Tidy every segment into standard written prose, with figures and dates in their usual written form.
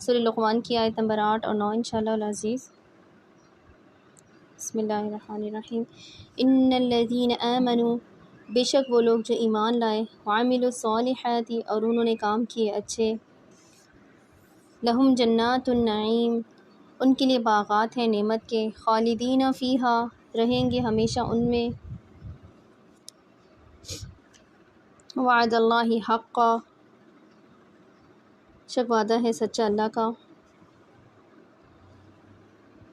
سورہ لقمان کی آیت نمبر 8 اور 9 انشاءاللہ العزیز۔ بسم اللہ الرحمن الرحیم۔ ان الذین آمنوا، بے شک وہ لوگ جو ایمان لائے، وعملوا الصالحات اور انہوں نے کام کیے اچھے، لہم جنات النعیم، ان کے لیے باغات ہیں نعمت کے، خالدین فیہا، رہیں گے ہمیشہ ان میں، وعد اللہ حقا، شک وعدہ ہے سچا اللہ کا،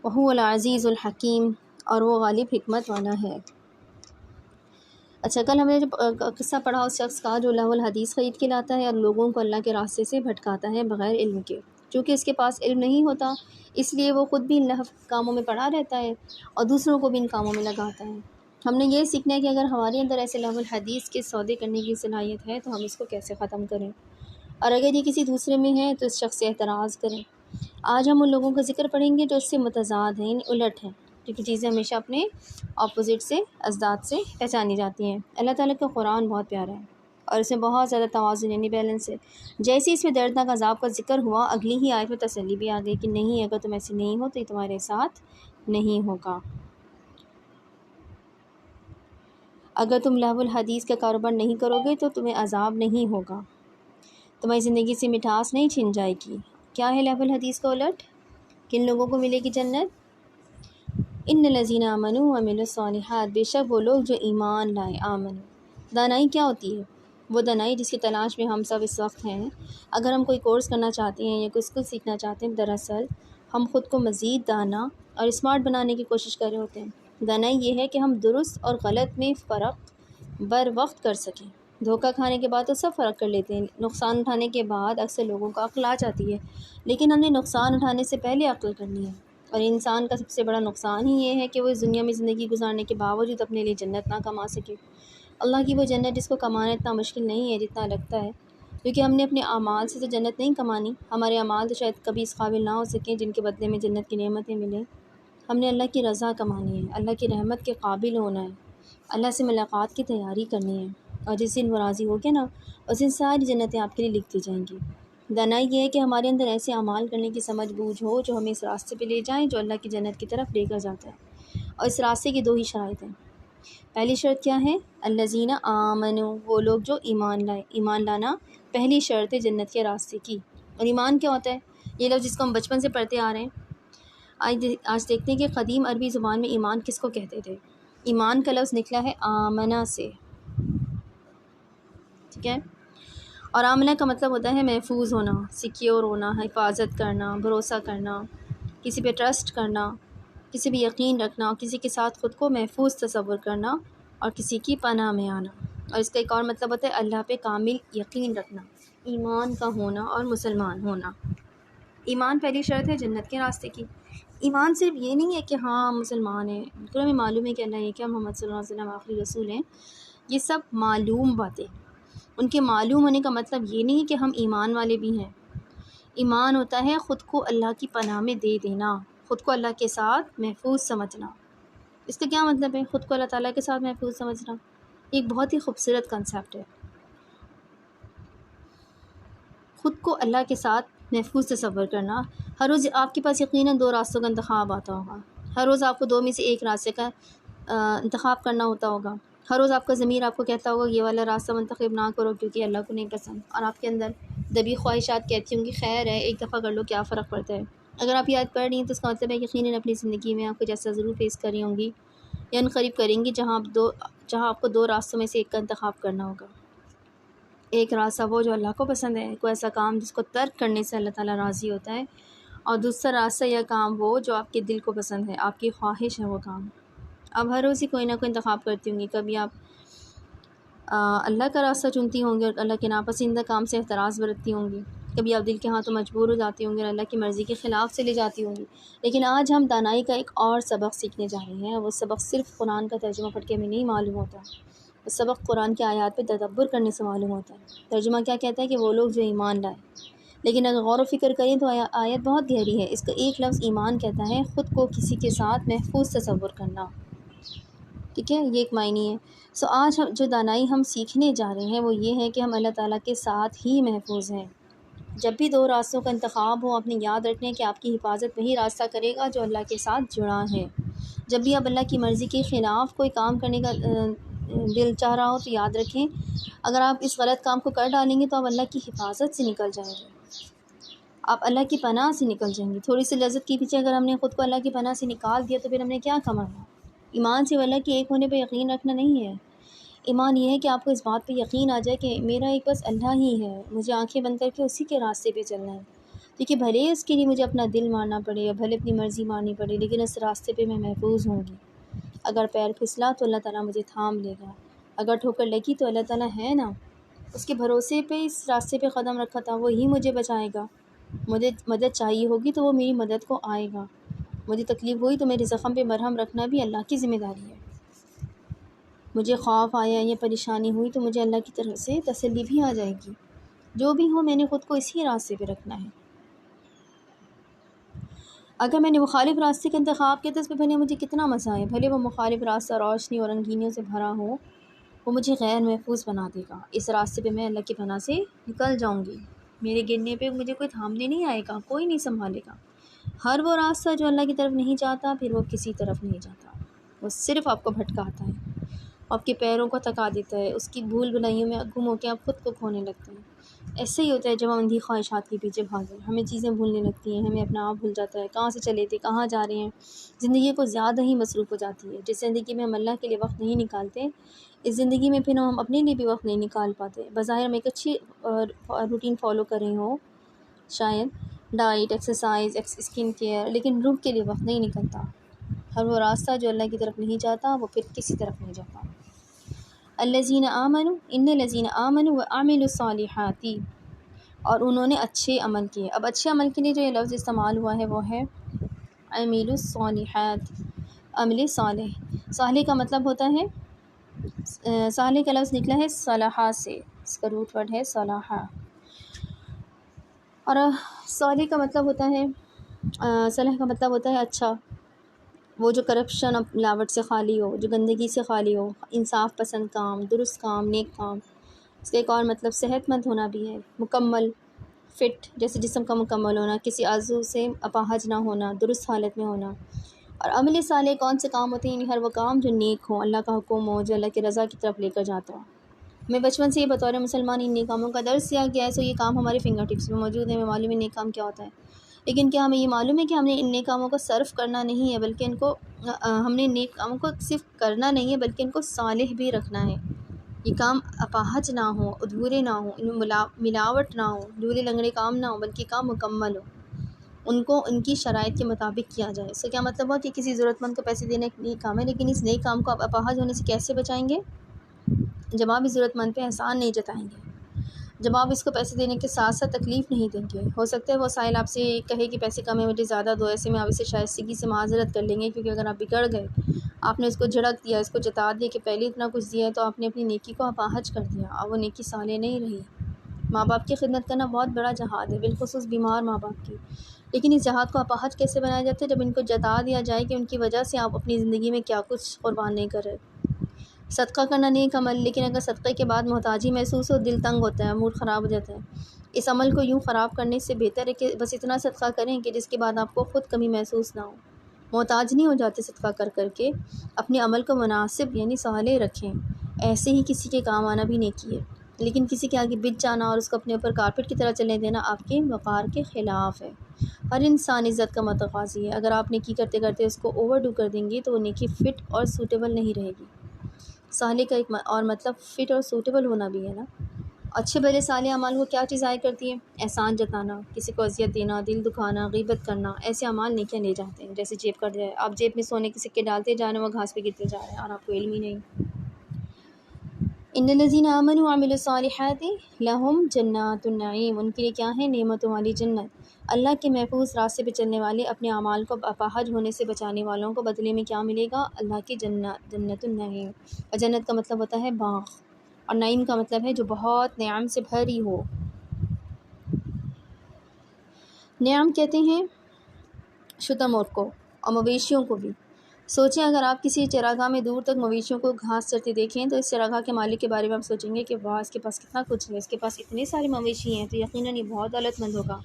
وہو العزیز الحکیم، اور وہ غالب حکمت والا ہے۔ اچھا، کل ہم نے جو قصہ پڑھا اس شخص کا جو لہو الحدیث خرید کے لاتا ہے اور لوگوں کو اللہ کے راستے سے بھٹکاتا ہے بغیر علم کے، چونکہ اس کے پاس علم نہیں ہوتا اس لیے وہ خود بھی ان لہو کاموں میں پڑا رہتا ہے اور دوسروں کو بھی ان کاموں میں لگاتا ہے۔ ہم نے یہ سیکھنا ہے کہ اگر ہمارے اندر ایسے لہو الحدیث کے سودے کرنے کی صلاحیت ہے تو ہم اس کو کیسے ختم کریں، اور اگر یہ کسی دوسرے میں ہے تو اس شخص سے اعتراض کریں۔ آج ہم ان لوگوں کا ذکر پڑھیں گے جو اس سے متضاد ہیں، یعنی الٹ ہیں، کیونکہ چیزیں ہمیشہ اپنے اپوزٹ سے، اضداد سے پہچانی جاتی ہیں۔ اللہ تعالیٰ کا قرآن بہت پیارا ہے اور اس میں بہت زیادہ توازن یعنی بیلنس ہے۔ جیسے اس میں دردناک عذاب کا ذکر ہوا، اگلی ہی آیت میں تسلی بھی آ گئی کہ نہیں، اگر تم ایسے نہیں ہو تو یہ تمہارے ساتھ نہیں ہوگا۔ اگر تم لہو الحدیث کا کاروبار نہیں کرو گے تو تمہیں عذاب نہیں ہوگا، تمہاری زندگی سے مٹھاس نہیں چھن جائے گی۔ کیا ہے لہو الحدیث کا الٹ؟ کن لوگوں کو ملے گی جنت؟ ان الذین آمنوا وعملوا الصالحات، بے شک وہ لوگ جو ایمان لائے۔ آمنوا، دانائی کیا ہوتی ہے؟ وہ دانائی جس کی تلاش میں ہم سب اس وقت ہیں۔ اگر ہم کوئی کورس کرنا چاہتے ہیں یا کوئی اسکل سیکھنا چاہتے ہیں، دراصل ہم خود کو مزید دانا اور اسمارٹ بنانے کی کوشش کر رہے ہوتے ہیں۔ دانائی یہ ہے کہ ہم درست اور غلط میں فرق بر وقت کر سکیں۔ دھوکہ کھانے کے بعد تو سب فرق کر لیتے ہیں، نقصان اٹھانے کے بعد اکثر لوگوں کو عقل آ جاتی ہے، لیکن ہم نے نقصان اٹھانے سے پہلے عقل کرنی ہے۔ اور انسان کا سب سے بڑا نقصان ہی یہ ہے کہ وہ اس دنیا میں زندگی گزارنے کے باوجود اپنے لیے جنت نہ کما سکے۔ اللہ کی وہ جنت جس کو کمانا اتنا مشکل نہیں ہے جتنا لگتا ہے، کیونکہ ہم نے اپنے اعمال سے تو جنت نہیں کمانی، ہمارے اعمال تو شاید کبھی اس قابل نہ ہو سکیں جن کے بدلے میں جنت کی نعمتیں ملیں۔ ہم نے اللہ کی رضا کمانی ہے، اللہ کی رحمت کے قابل ہونا ہے، اللہ سے ملاقات کی تیاری کرنی ہے، اور جس دن وہ راضی ہو گیا نا، اس دن ساری جنتیں آپ کے لیے لکھ دی جائیں گی۔ دانائی یہ ہے کہ ہمارے اندر ایسے اعمال کرنے کی سمجھ بوجھ ہو جو ہمیں اس راستے پہ لے جائیں جو اللہ کی جنت کی طرف لے کر جاتا ہے۔ اور اس راستے کی دو ہی شرائط ہیں۔ پہلی شرط کیا ہے؟ الذین آمنوا، وہ لوگ جو ایمان لائے۔ ایمان لانا پہلی شرط ہے جنت کے راستے کی۔ اور ایمان کیا ہوتا ہے؟ یہ لفظ جس کو ہم بچپن سے پڑھتے آ رہے ہیں۔ آج دیکھتے ہیں کہ قدیم عربی زبان میں ایمان کس کو کہتے تھے۔ ایمان کا لفظ نکلا ہے آمنہ سے، ٹھیک ہے؟ اور آمنہ کا مطلب ہوتا ہے محفوظ ہونا، سیکیور ہونا، حفاظت کرنا، بھروسہ کرنا، کسی پہ ٹرسٹ کرنا، کسی پہ یقین رکھنا، کسی کے ساتھ خود کو محفوظ تصور کرنا اور کسی کی پناہ میں آنا۔ اور اس کا ایک اور مطلب ہوتا ہے اللہ پہ کامل یقین رکھنا، ایمان کا ہونا اور مسلمان ہونا۔ ایمان پہلی شرط ہے جنت کے راستے کی۔ ایمان صرف یہ نہیں ہے کہ ہاں مسلمان ہیں، بالکل ہمیں معلوم ہے کہ اللہ یہ کیا محمد صلی اللہ علیہ وسلم آخری رسول ہیں، یہ سب معلوم باتیں۔ ان کے معلوم ہونے کا مطلب یہ نہیں کہ ہم ایمان والے بھی ہیں۔ ایمان ہوتا ہے خود کو اللہ کی پناہ میں دے دینا، خود کو اللہ کے ساتھ محفوظ سمجھنا۔ اس کا کیا مطلب ہے خود کو اللہ تعالیٰ کے ساتھ محفوظ سمجھنا؟ ایک بہت ہی خوبصورت کنسیپٹ ہے، خود کو اللہ کے ساتھ محفوظ تصور کرنا۔ ہر روز آپ کے پاس یقیناً دو راستوں کا انتخاب آتا ہوگا، ہر روز آپ کو دو میں سے ایک راستے کا انتخاب کرنا ہوتا ہوگا، ہر روز آپ کا ضمیر آپ کو کہتا ہوگا یہ والا راستہ منتخب نہ کرو کیونکہ اللہ کو نہیں پسند، اور آپ کے اندر دبی خواہشات کہتی ہوں گی خیر ہے ایک دفعہ کر لو کیا فرق پڑتا ہے۔ اگر آپ یہ یاد پڑھ رہی ہیں تو اس کا مطلب ہے کہ یقیناً اپنی زندگی میں آپ کو جیسا ضرور فیس کر رہی ہوں گی یا عنقریب کریں گی جہاں آپ کو دو راستوں میں سے ایک کا انتخاب کرنا ہوگا۔ ایک راستہ وہ جو اللہ کو پسند ہے، کوئی ایسا کام جس کو ترک کرنے سے اللہ تعالیٰ راضی ہوتا ہے، اور دوسرا راستہ یا کام وہ جو آپ کے دل کو پسند ہے، آپ کی خواہش ہے وہ کام۔ اب ہر روز ہی کوئی نہ کوئی انتخاب کرتی ہوں گی، کبھی آپ اللہ کا راستہ چنتی ہوں گی اور اللہ کے ناپسندہ کام سے احتراز برتتی ہوں گی، کبھی آپ دل کے ہاتھوں مجبور ہو جاتی ہوں گی اور اللہ کی مرضی کے خلاف سے لے جاتی ہوں گی۔ لیکن آج ہم دانائی کا ایک اور سبق سیکھنے جا رہے ہیں، وہ سبق صرف قرآن کا ترجمہ پڑھ کے ہمیں نہیں معلوم ہوتا، وہ سبق قرآن کے آیات پہ تدبر کرنے سے معلوم ہوتا ہے۔ ترجمہ کیا کہتا ہے کہ وہ لوگ جو ایمان لائے، لیکن اگر غور و فکر کریں تو آیت بہت گہری ہے۔ اس کا ایک لفظ ایمان کہتا ہے خود کو کسی کے ساتھ محفوظ تصور کرنا، ٹھیک ہے، یہ ایک معنی ہے۔ آج جو دانائی ہم سیکھنے جا رہے ہیں وہ یہ ہے کہ ہم اللہ تعالیٰ کے ساتھ ہی محفوظ ہیں، جب بھی دو راستوں کا انتخاب ہو، آپ نے یاد رکھنا ہے کہ آپ کی حفاظت وہی راستہ کرے گا جو اللہ کے ساتھ جڑا ہے۔ جب بھی آپ اللہ کی مرضی کے خلاف کوئی کام کرنے کا دل چاہ رہا ہو تو یاد رکھیں، اگر آپ اس غلط کام کو کر ڈالیں گے تو آپ اللہ کی حفاظت سے نکل جائیں گے، آپ اللہ کی پناہ سے نکل جائیں گے۔ تھوڑی سی لذت کے پیچھے اگر ہم نے خود کو اللہ کی پناہ سے نکال دیا تو پھر ہم نے کیا کمانا؟ ایمان سے اللہ کے ایک ہونے پہ یقین رکھنا نہیں ہے، ایمان یہ ہے کہ آپ کو اس بات پہ یقین آ جائے کہ میرا ایک بس اللہ ہی ہے، مجھے آنکھیں بند کر کے اسی کے راستے پہ چلنا ہے، کیونکہ بھلے ہی اس کے لیے مجھے اپنا دل مارنا پڑے یا بھلے اپنی مرضی مارنی پڑے، لیکن اس راستے پہ میں محفوظ ہوں گی۔ اگر پیر پھسلا تو اللہ تعالیٰ مجھے تھام لے گا، اگر ٹھوکر لگی تو اللہ تعالیٰ ہے نا، اس کے بھروسے پہ اس راستے پہ قدم رکھا تھا، وہی مجھے بچائے گا۔ مجھے مدد چاہیے ہوگی تو وہ میری مدد کو آئے گا، مجھے تکلیف ہوئی تو میرے زخم پہ مرہم رکھنا بھی اللہ کی ذمہ داری ہے۔ مجھے خوف آیا یا پریشانی ہوئی تو مجھے اللہ کی طرف سے تسلی بھی آ جائے گی۔ جو بھی ہو میں نے خود کو اسی راستے پہ رکھنا ہے۔ اگر میں نے مخالف راستے کا انتخاب کیا تو اس پہ بھلے مجھے کتنا مزہ آئے، بھلے وہ مخالف راستہ روشنی اور رنگینیوں سے بھرا ہو، وہ مجھے غیر محفوظ بنا دے گا۔ اس راستے پہ میں اللہ کی پناہ سے نکل جاؤں گی، میرے گرنے پہ مجھے کوئی تھامنے نہیں آئے گا، کوئی نہیں سنبھالے گا۔ ہر وہ راستہ جو اللہ کی طرف نہیں جاتا پھر وہ کسی طرف نہیں جاتا، وہ صرف آپ کو بھٹکاتا ہے، آپ کے پیروں کو تھکا دیتا ہے، اس کی بھول بھلائیوں میں گم ہو کے آپ خود کو کھونے لگتے ہیں۔ ایسے ہی ہوتا ہے جب ہم اندھی خواہشات کے پیچھے بھاگیں، ہمیں چیزیں بھولنے لگتی ہیں، ہمیں اپنا آپ بھول جاتا ہے، کہاں سے چلے تھے، کہاں جا رہے ہیں، زندگی کو زیادہ ہی مصروف ہو جاتی ہے۔ جس زندگی میں ہم اللہ کے لیے وقت نہیں نکالتے، اس زندگی میں پھر ہم اپنے لیے بھی وقت نہیں نکال پاتے۔ بظاہر ہم ایک اچھی روٹین فالو کر رہے ہوں، شاید ڈائٹ، ایکسرسائز، اسکن کیئر، لیکن روح کے لیے وقت نہیں نکلتا۔ ہر وہ راستہ جو اللہ کی طرف نہیں جاتا وہ پھر کسی طرف نہیں جاتا۔ الذین آمنوا ان الذین آمنوا وعملوا الصالحات، اور انہوں نے اچھے عمل کیے۔ اب اچھے عمل کے لیے جو یہ لفظ استعمال ہوا ہے وہ ہے عملوا الصالحات، عمل صالح۔ صالح کا مطلب ہوتا ہے، صالح کا لفظ نکلا ہے صلاح سے، اس کا روٹ ورڈ ہے صلاح، اور صالح کا مطلب ہوتا ہے، صالح کا مطلب ہوتا ہے اچھا، وہ جو کرپشن اور ملاوٹ سے خالی ہو، جو گندگی سے خالی ہو، انصاف پسند کام، درست کام، نیک کام۔ اس کا ایک اور مطلب صحت مند ہونا بھی ہے، مکمل، فٹ، جیسے جسم کا مکمل ہونا، کسی عضو سے اپاہج نہ ہونا، درست حالت میں ہونا۔ اور عمل صالح کون سے کام ہوتے ہیں؟ یعنی ہر وہ کام جو نیک ہو، اللہ کا حکم ہو، جو اللہ کی رضا کی طرف لے کر جاتا ہو۔ میں بچپن سے یہ بطور مسلمان ان نیک کاموں کا درس دیا گیا ہے، سو یہ کام ہمارے فنگر ٹپس میں موجود ہے، ہمیں معلوم ہے نیک کام کیا ہوتا ہے، لیکن کیا ہمیں یہ معلوم ہے کہ ہم نے ان نیک کاموں کو صرف کرنا نہیں ہے، بلکہ ان کو ہم نے نیک کاموں کو صرف کرنا نہیں ہے بلکہ ان کو صالح بھی رکھنا ہے۔ یہ کام اپاہج نہ ہو، ادھورے نہ ہو، ان میں ملاوٹ نہ ہو، ڈھولے لنگڑے کام نہ ہو، بلکہ کام مکمل ہو، ان کو ان کی شرائط کے مطابق کیا جائے۔ اس کا کیا مطلب ہوا کہ کسی ضرورت مند کو پیسے دینا ایک نیک کام ہے، لیکن اس نیک کام کو آپ اپاہج ہونے سے کیسے بچائیں گے؟ جب آپ اس ضرورت مند پہ احسان نہیں جتائیں گے، جب آپ اس کو پیسے دینے کے ساتھ ساتھ تکلیف نہیں دیں گے۔ ہو سکتا ہے وہ سائل آپ سے کہے کہ پیسے کم ہے مجھے زیادہ دو، ایسے میں آپ اسے شائستگی سے معذرت کر لیں گے، کیونکہ اگر آپ بگڑ گئے، آپ نے اس کو جھڑک دیا، اس کو جتا دیا کہ پہلے اتنا کچھ دیا ہے، تو آپ نے اپنی نیکی کو اپاہج کر دیا اور وہ نیکی صالح نہیں رہی۔ ماں باپ کی خدمت کرنا بہت بڑا جہاد ہے، بالخصوص بیمار ماں باپ کی، لیکن اس جہاد کو اپاہج کیسے بنایا جاتا ہے؟ جب ان کو جتا دیا جائے کہ ان کی وجہ سے آپ اپنی زندگی میں کیا کچھ قربان نہیں کر رہے۔ صدقہ کرنا نیک عمل، لیکن اگر صدقے کے بعد محتاجی محسوس ہو، دل تنگ ہوتا ہے، موڈ خراب ہو جاتا ہے۔ اس عمل کو یوں خراب کرنے سے بہتر ہے کہ بس اتنا صدقہ کریں کہ جس کے بعد آپ کو خود کمی محسوس نہ ہو۔ محتاج نہیں ہو جاتے صدقہ کر کر کے، اپنے عمل کو مناسب یعنی صالح رکھیں۔ ایسے ہی کسی کے کام آنا بھی نیکی ہے، لیکن کسی کے آگے بچ جانا اور اس کو اپنے اوپر کارپٹ کی طرح چلنے دینا آپ کے وقار کے خلاف ہے۔ ہر انسان عزت کا متقاضی ہے، اگر آپ نیکی کرتے کرتے اس کو اوور ڈو کر دیں گے تو وہ نیکی فٹ اور سوٹیبل نہیں رہے گی۔ صالح کا ایک اور مطلب فٹ اور سوٹیبل ہونا بھی ہے نا۔ اچھے بھلے صالح اعمال کو کیا چیز ضائع کرتی ہے؟ احسان جتانا، کسی کو اذیت دینا، دل دکھانا، غیبت کرنا، ایسے اعمال نیکیاں لے جاتے ہیں۔ جیسے جیب کٹ جائے، آپ جیب میں سونے کے سکے ڈالتے جا رہے ہیں، وہ گھاس پہ گرتے جا رہے ہیں اور آپ کو علم ہی نہیں۔ ان الذین آمنوا وعملوا الصالحات لہم جنات النعیم، ان کے لیے کیا ہے؟ نعمتوں والی جنت۔ اللہ کے محفوظ راستے پہ چلنے والے، اپنے اعمال کو اپاہج ہونے سے بچانے والوں کو بدلے میں کیا ملے گا؟ اللہ کی جنت، جنت النعیم۔ اور جنت کا مطلب ہوتا ہے باغ، اور نعیم کا مطلب ہے جو بہت نعم سے بھری ہو۔ نعم کہتے ہیں شتر مرغ کو اور مویشیوں کو بھی، سوچیں اگر آپ کسی چراگاہ میں دور تک مویشیوں کو گھاس چرتے دیکھیں تو اس چراگاہ کے مالک کے بارے میں آپ سوچیں گے کہ واہ اس کے پاس کتنا کچھ ہے، اس کے پاس اتنے سارے مویشی ہیں، تو یقیناً یہ بہت دولت مند ہوگا۔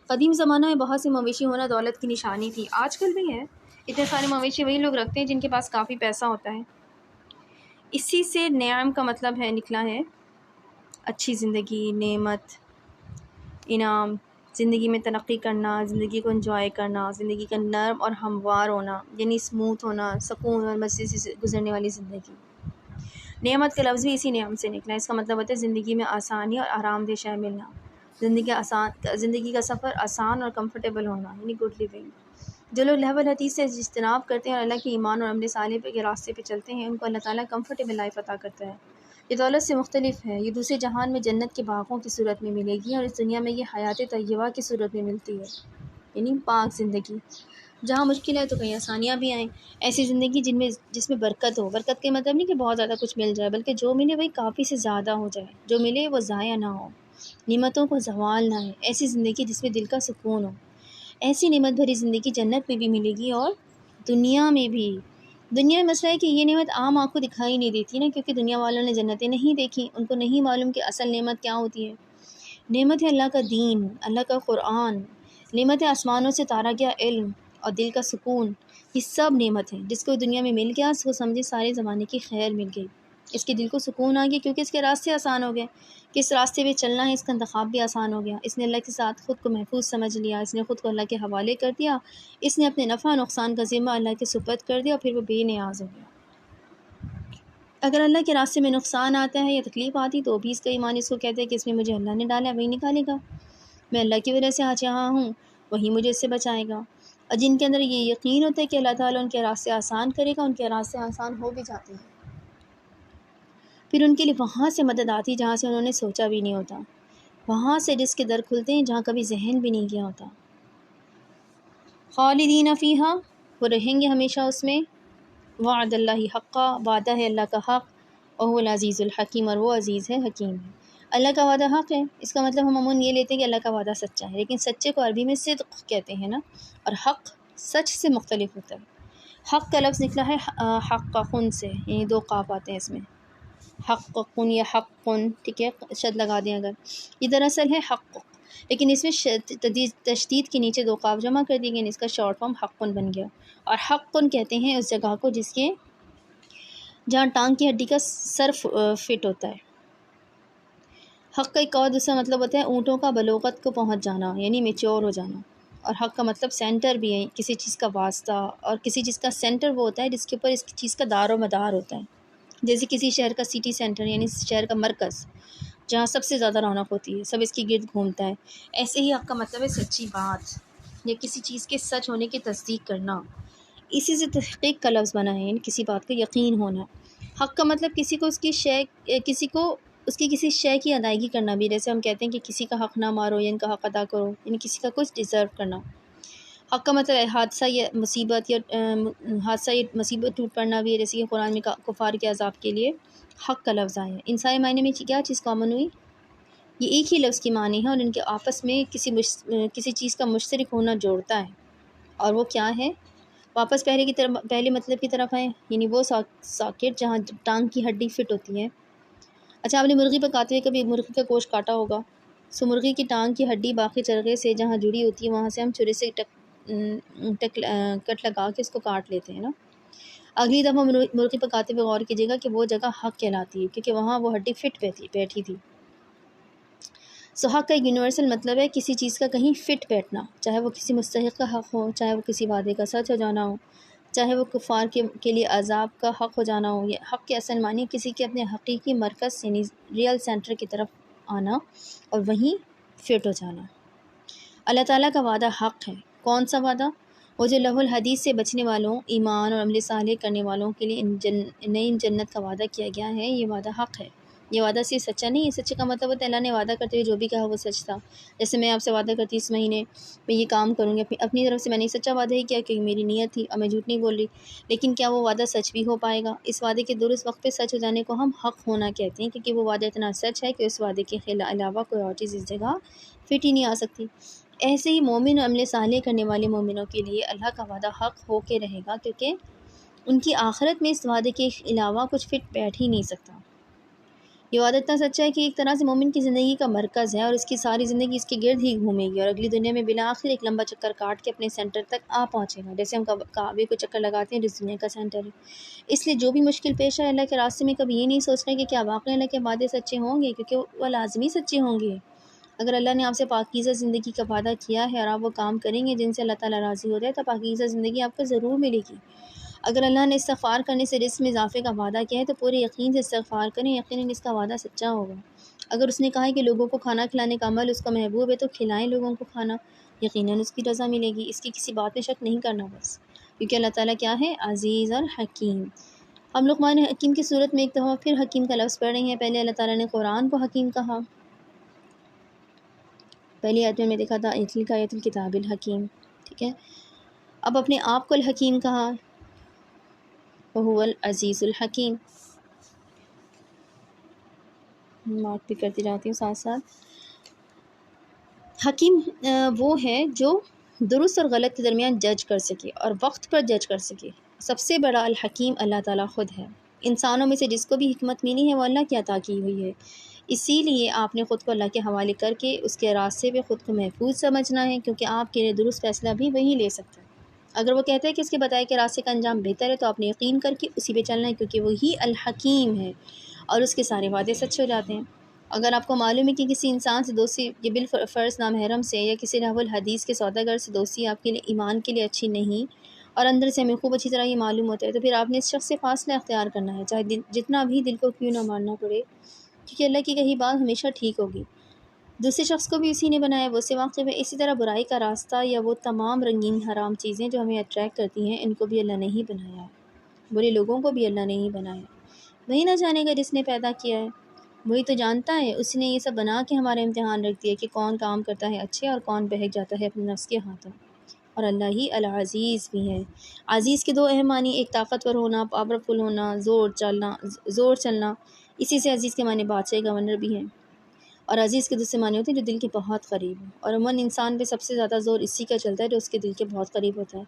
قدیم زمانہ میں بہت سے مویشی ہونا دولت کی نشانی تھی، آج کل بھی ہے۔ اتنے سارے مویشی وہی لوگ رکھتے ہیں جن کے پاس کافی پیسہ ہوتا ہے۔ اسی سے نعم کا مطلب ہے نکلا ہے اچھی زندگی، نعمت، انعام، زندگی میں ترقی کرنا، زندگی کو انجوائے کرنا، زندگی کا نرم اور ہموار ہونا، یعنی اسموتھ ہونا، سکون اور مستی سے گزرنے والی زندگی۔ نعمت کا لفظ بھی اسی نعم سے نکلا ہے، اس کا مطلب ہوتا ہے زندگی میں آسانی اور آرام دہ شے ملنا، زندگی کا سفر آسان اور کمفرٹیبل ہونا، یعنی گڈ لیونگ۔ جو لوگ لہو الحدیث سے اجتناب کرتے ہیں اور اللہ کے ایمان اور عمل صالح کے راستے پہ چلتے ہیں، ان کو اللہ تعالیٰ کمفرٹیبل لائف عطا کرتا ہے۔ یہ دولت سے مختلف ہے، یہ دوسرے جہان میں جنت کے باغوں کی صورت میں ملے گی، اور اس دنیا میں یہ حیات طیبہ کی صورت میں ملتی ہے، یعنی پاک زندگی۔ جہاں مشکل ہے تو کہیں آسانیاں بھی آئیں، ایسی زندگی جس میں برکت ہو۔ برکت کے مطلب نہیں کہ بہت زیادہ کچھ مل جائے، بلکہ جو ملے وہی کافی سے زیادہ ہو جائے، جو ملے وہ ضائع نہ ہو، نعمتوں کو زوال نہ ہے، ایسی زندگی جس میں دل کا سکون ہو۔ ایسی نعمت بھری زندگی جنت میں بھی ملے گی اور دنیا میں بھی۔ دنیا میں مسئلہ ہے کہ یہ نعمت عام آنکھوں دکھائی نہیں دیتی نا، کیونکہ دنیا والوں نے جنتیں نہیں دیکھی، ان کو نہیں معلوم کہ اصل نعمت کیا ہوتی ہے۔ نعمت ہے اللہ کا دین، اللہ کا قرآن، نعمت ہے آسمانوں سے اتارا گیا علم اور دل کا سکون۔ یہ سب نعمت ہے، جس کو دنیا میں مل گیا اس کو سمجھے سارے زمانے کی خیر مل گئی، اس کے دل کو سکون آ گیا کیونکہ اس کے راستے آسان ہو گئے، کس راستے پہ چلنا ہے اس کا انتخاب بھی آسان ہو گیا۔ اس نے اللہ کے ساتھ خود کو محفوظ سمجھ لیا، اس نے خود کو اللہ کے حوالے کر دیا، اس نے اپنے نفع نقصان کا ذمہ اللہ کے سپرد کر دیا، اور پھر وہ بے نیاز ہو گیا۔ اگر اللہ کے راستے میں نقصان آتا ہے یا تکلیف آتی تو بھی اس کا ایمان اس کو کہتا ہے کہ اس میں مجھے اللہ نے ڈالا ہے، وہی نکالے گا، میں اللہ کی وجہ سے آج یہاں ہوں، وہی مجھے اس سے بچائے گا۔ اور جن کے اندر یہ یقین ہوتا ہے کہ اللہ تعالیٰ ان کے راستے آسان کرے گا، ان کے راستے آسان ہو بھی جاتے ہیں، پھر ان کے لیے وہاں سے مدد آتی جہاں سے انہوں نے سوچا بھی نہیں ہوتا، وہاں سے رزق کے در کھلتے ہیں جہاں کبھی ذہن بھی نہیں گیا ہوتا۔ خالدین فیہا، وہ رہیں گے ہمیشہ اس میں۔ وعد اللہ حقا، وعدہ ہے اللہ کا حق، وہو العزیز الحکیم، اور وہ عزیز ہے حکیم ہے۔ اللہ کا وعدہ حق ہے، اس کا مطلب ہم عموماً یہ لیتے ہیں کہ اللہ کا وعدہ سچا ہے، لیکن سچے کو عربی میں صدق کہتے ہیں نا، اور حق سچ سے مختلف ہوتا ہے۔ حق کا لفظ نکلا ہے حق خن سے، یعنی دو قاف آتے ہیں اس میں، حق قن یا حق قن، ٹھیک ہے، شد لگا دیں اگر، یہ دراصل ہے حق، لیکن اس میں تشدید کے نیچے دو قاف جمع کر دی گئی، اس کا شارٹ فارم حق قن بن گیا۔ اور حق قن کہتے ہیں اس جگہ کو جہاں ٹانگ کی ہڈی کا سر فٹ ہوتا ہے۔ حق کا ایک اور دوسرا مطلب ہوتا ہے اونٹوں کا بلوغت کو پہنچ جانا، یعنی میچور ہو جانا، اور حق کا مطلب سینٹر بھی ہے، کسی چیز کا واسطہ، اور کسی چیز کا سینٹر وہ ہوتا ہے جس کے اوپر اس چیز کا دار و مدار ہوتا ہے، جیسے کسی شہر کا سٹی سینٹر، یعنی شہر کا مرکز جہاں سب سے زیادہ رونق ہوتی ہے، سب اس کی گرد گھومتا ہے۔ ایسے ہی حق کا مطلب ہے سچی بات یا کسی چیز کے سچ ہونے کی تصدیق کرنا، اسی سے تحقیق کا لفظ بنا ہے، یعنی کسی بات کا یقین ہونا۔ حق کا مطلب کسی کو اس کی کسی شے کی ادائیگی کرنا بھی، جیسے ہم کہتے ہیں کہ کسی کا حق نہ مارو یا ان کا حق ادا کرو، یعنی کسی کا کچھ ڈیزرو کرنا۔ حق کا مطلب ہے حادثہ یا مصیبت ٹوٹ پڑنا بھی ہے، جیسے کہ قرآن میں کفار کے عذاب کے لیے حق کا لفظ آیا ہے۔ ان سارے معنی میں کیا چیز کامن ہوئی؟ یہ ایک ہی لفظ کی معنی ہے، اور ان کے آپس میں کسی چیز کا مشترک ہونا جوڑتا ہے، اور وہ کیا ہے؟ واپس پہلے مطلب کی طرف آئیں، یعنی وہ ساکٹ جہاں ٹانگ کی ہڈی فٹ ہوتی ہے۔ اچھا، آپ نے مرغی پکاتے ہوئے کبھی مرغی کا گوشت کاٹا ہوگا، سو مرغی کی ٹانگ کی ہڈی باقی چرغے سے جہاں جڑی ہوتی ہے وہاں سے ہم چھری سے کٹ لگا کے اس کو کاٹ لیتے ہیں نا۔ اگلی دفعہ مرغی پکاتے ہوئے غور کیجیے گا کہ وہ جگہ حق کہلاتی ہے، کیونکہ وہاں وہ ہڈی فٹ بیٹھی تھی۔ سو حق کا ایک یونیورسل مطلب ہے کسی چیز کا کہیں فٹ بیٹھنا، چاہے وہ کسی مستحق کا حق ہو، چاہے وہ کسی وعدے کا سچ ہو جانا ہو، چاہے وہ کفار کے لیے عذاب کا حق ہو جانا ہو۔ یہ حق کے اصل معنی کسی کے اپنے حقیقی مرکز یعنی ریئل سینٹر کی طرف آنا اور وہیں فٹ ہو جانا۔ اللہ تعالیٰ کا وعدہ حق ہے۔ کون سا وعدہ؟ وہ جو لہو الحدیث سے بچنے والوں، ایمان اور عمل صالح کرنے والوں کے لیے نئی جنت کا وعدہ کیا گیا ہے، یہ وعدہ حق ہے۔ یہ وعدہ صرف سچا نہیں ہے، سچے کا مطلب ہوتا ہے اللہ نے وعدہ کرتے ہوئے جو بھی کہا وہ سچ تھا۔ جیسے میں آپ سے وعدہ کرتی اس مہینے میں یہ کام کروں گی، اپنی طرف سے میں نے سچا وعدہ ہی کیا کیونکہ میری نیت تھی اور میں جھوٹ نہیں بول رہی، لیکن کیا وہ وعدہ سچ بھی ہو پائے گا؟ اس وعدے کے درست وقت پہ سچ ہو جانے کو ہم حق ہونا کہتے ہیں، کیونکہ وہ وعدہ اتنا سچ ہے کہ اس وعدے کے علاوہ کوئی اور چیز اس جگہ فٹ ہی نہیں آ سکتی۔ ایسے ہی مومن اور عمل صالح کرنے والے مومنوں کے لیے اللہ کا وعدہ حق ہو کے رہے گا، کیونکہ ان کی آخرت میں اس وعدے کے علاوہ کچھ فٹ بیٹھ ہی نہیں سکتا۔ یہ وعدہ اتنا سچا ہے کہ ایک طرح سے مومن کی زندگی کا مرکز ہے، اور اس کی ساری زندگی اس کے گرد ہی گھومے گی، اور اگلی دنیا میں بالآخر ایک لمبا چکر کاٹ کے اپنے سینٹر تک آ پہنچے گا، جیسے ہم کعبے کو چکر لگاتے ہیں جس دنیا کا سینٹر ہے۔ اس لیے جو بھی مشکل پیش ہے، اللہ کے راستے میں کبھی یہ نہیں سوچنا کہ کیا واقعی اللہ کے وعدے سچے ہوں گے، کیونکہ وہ لازمی سچے ہوں گے۔ اگر اللہ نے آپ سے پاکیزہ زندگی کا وعدہ کیا ہے اور آپ وہ کام کریں گے جن سے اللہ تعالیٰ راضی ہو جائے، تو پاکیزہ زندگی آپ کو ضرور ملے گی۔ اگر اللہ نے استغفار کرنے سے رزق میں اضافے کا وعدہ کیا ہے تو پورے یقین سے استغفار کریں، یقیناً اس کا وعدہ سچا ہوگا۔ اگر اس نے کہا ہے کہ لوگوں کو کھانا کھلانے کا عمل اس کا محبوب ہے تو کھلائیں لوگوں کو کھانا، یقیناً اس کی رضا ملے گی۔ اس کی کسی بات میں شک نہیں کرنا بس، کیونکہ اللہ تعالیٰ کیا ہے؟ عزیز اور حکیم۔ ہم لقمان حکیم کی صورت میں ایک دفعہ پھر حکیم کا لفظ پڑھ رہے ہیں۔ پہلے اللہ تعالیٰ نے قرآن کو حکیم کہا، پہلی آیت میں دیکھا تھا تلک آیت الکتاب الحکیم، ٹھیک ہے۔ اب اپنے آپ کو الحکیم کہا، وہو العزیز الحکیم۔ مارک بھی کرتی جاتی ہوں ساتھ ساتھ۔ حکیم وہ ہے جو درست اور غلط کے درمیان جج کر سکے اور وقت پر جج کر سکے۔ سب سے بڑا الحکیم اللہ تعالیٰ خود ہے۔ انسانوں میں سے جس کو بھی حکمت ملی ہے وہ اللہ کی عطا کی ہوئی ہے، اسی لیے آپ نے خود کو اللہ کے حوالے کر کے اس کے راستے پہ خود کو محفوظ سمجھنا ہے، کیونکہ آپ کے لیے درست فیصلہ بھی وہی لے سکتا ہے۔ اگر وہ کہتے ہیں کہ اس کے بتائے کہ راستے کا انجام بہتر ہے تو آپ نے یقین کر کے اسی پہ چلنا ہے، کیونکہ وہی الحکیم ہے اور اس کے سارے وعدے سچ ہو جاتے ہیں۔ اگر آپ کو معلوم ہے کہ کسی انسان سے دوستی یہ بالفرض نامحرم سے یا کسی راہ الحدیث کے سوداگر سے دوستی آپ کے لیے ایمان کے لیے اچھی نہیں، اور اندر سے ہمیں خوب اچھی طرح یہ معلوم ہوتا ہے، تو پھر آپ نے اس شخص سے فاصلہ اختیار کرنا ہے، چاہے جتنا بھی دل کو کیوں نہ ماننا پڑے، کیونکہ اللہ کی کہی بات ہمیشہ ٹھیک ہوگی۔ دوسرے شخص کو بھی اسی نے بنایا، وہ سے واقف ہے۔ اسی طرح برائی کا راستہ یا وہ تمام رنگین حرام چیزیں جو ہمیں اٹریکٹ کرتی ہیں، ان کو بھی اللہ نے ہی بنایا ہے، برے لوگوں کو بھی اللہ نے ہی بنایا۔ وہی نہ جانے گا جس نے پیدا کیا ہے، وہی تو جانتا ہے۔ اس نے یہ سب بنا کے ہمارا امتحان رکھ دیا کہ کون کام کرتا ہے اچھے اور کون بہک جاتا ہے اپنے نفس کے ہاتھوں، اور اللہ ہی العزیز بھی ہے۔ عزیز کے دو اہم معنی، ایک طاقتور ہونا، پاورفل ہونا، زور چلنا، اسی سے عزیز کے معنی بادشاہ گورنر بھی ہیں، اور عزیز کے دوسرے معنی ہوتے ہیں جو دل کے بہت قریب ہوں، اور عموماً انسان پہ سب سے زیادہ زور اسی کا چلتا ہے جو اس کے دل کے بہت قریب ہوتا ہے۔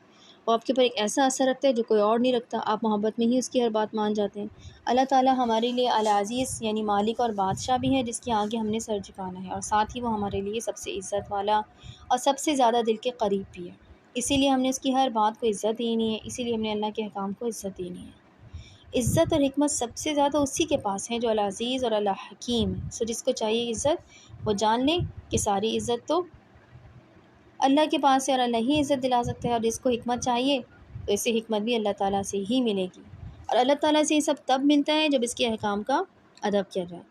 وہ آپ کے اوپر ایک ایسا اثر رکھتا ہے جو کوئی اور نہیں رکھتا، آپ محبت میں ہی اس کی ہر بات مان جاتے ہیں۔ اللہ تعالیٰ ہمارے لیے العزیز یعنی مالک اور بادشاہ بھی ہے، جس کے آگے ہم نے سر جھکانا ہے، اور ساتھ ہی وہ ہمارے لیے سب سے عزت والا اور سب سے زیادہ دل کے قریب بھی ہے۔ اسی لیے ہم نے اس کی ہر بات کو عزت دینی ہے، اسی لیے ہم نے اللہ کے احکام کو عزت دینی ہے۔ عزت اور حکمت سب سے زیادہ اسی کے پاس ہے جو العزیز اور الحکیم ہے۔ سو جس کو چاہیے عزت، وہ جان لے کہ ساری عزت تو اللہ کے پاس ہے اور اللہ ہی عزت دلا سکتا ہے، اور جس کو حکمت چاہیے تو اسے حکمت بھی اللہ تعالیٰ سے ہی ملے گی، اور اللہ تعالیٰ سے یہ سب تب ملتا ہے جب اس کے احکام کا ادب کیا جائے،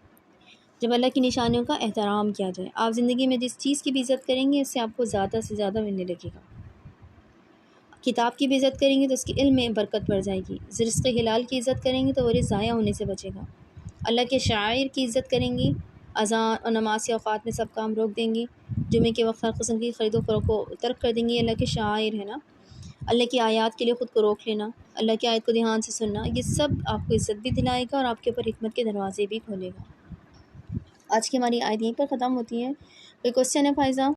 جب اللہ کی نشانیوں کا احترام کیا جائے۔ آپ زندگی میں جس چیز کی بھی عزت کریں گے اس سے آپ کو زیادہ سے زیادہ ملنے لگے گا۔ کتاب کی بھی عزت کریں گے تو اس کے علم میں برکت بڑھ جائے گی، رزق حلال کی عزت کریں گے تو وہ رزق ضائع ہونے سے بچے گا۔ اللہ کے شعائر کی عزت کریں گی، اذان اور نماز کے اوقات میں سب کام روک دیں گی، جمعے کے وقت ہر قسم کی خرید و فروخت کو ترک کر دیں گی۔ اللہ کے شعائر ہے نا، اللہ کی آیات کے لیے خود کو روک لینا، اللہ کی آیت کو دھیان سے سننا، یہ سب آپ کو عزت بھی دلائے گا اور آپ کے اوپر حکمت کے دروازے بھی کھولے گا۔ آج کی ہماری آیت یہیں پر ختم ہوتی ہے۔ کوئی کوشچن ہے فائزہ؟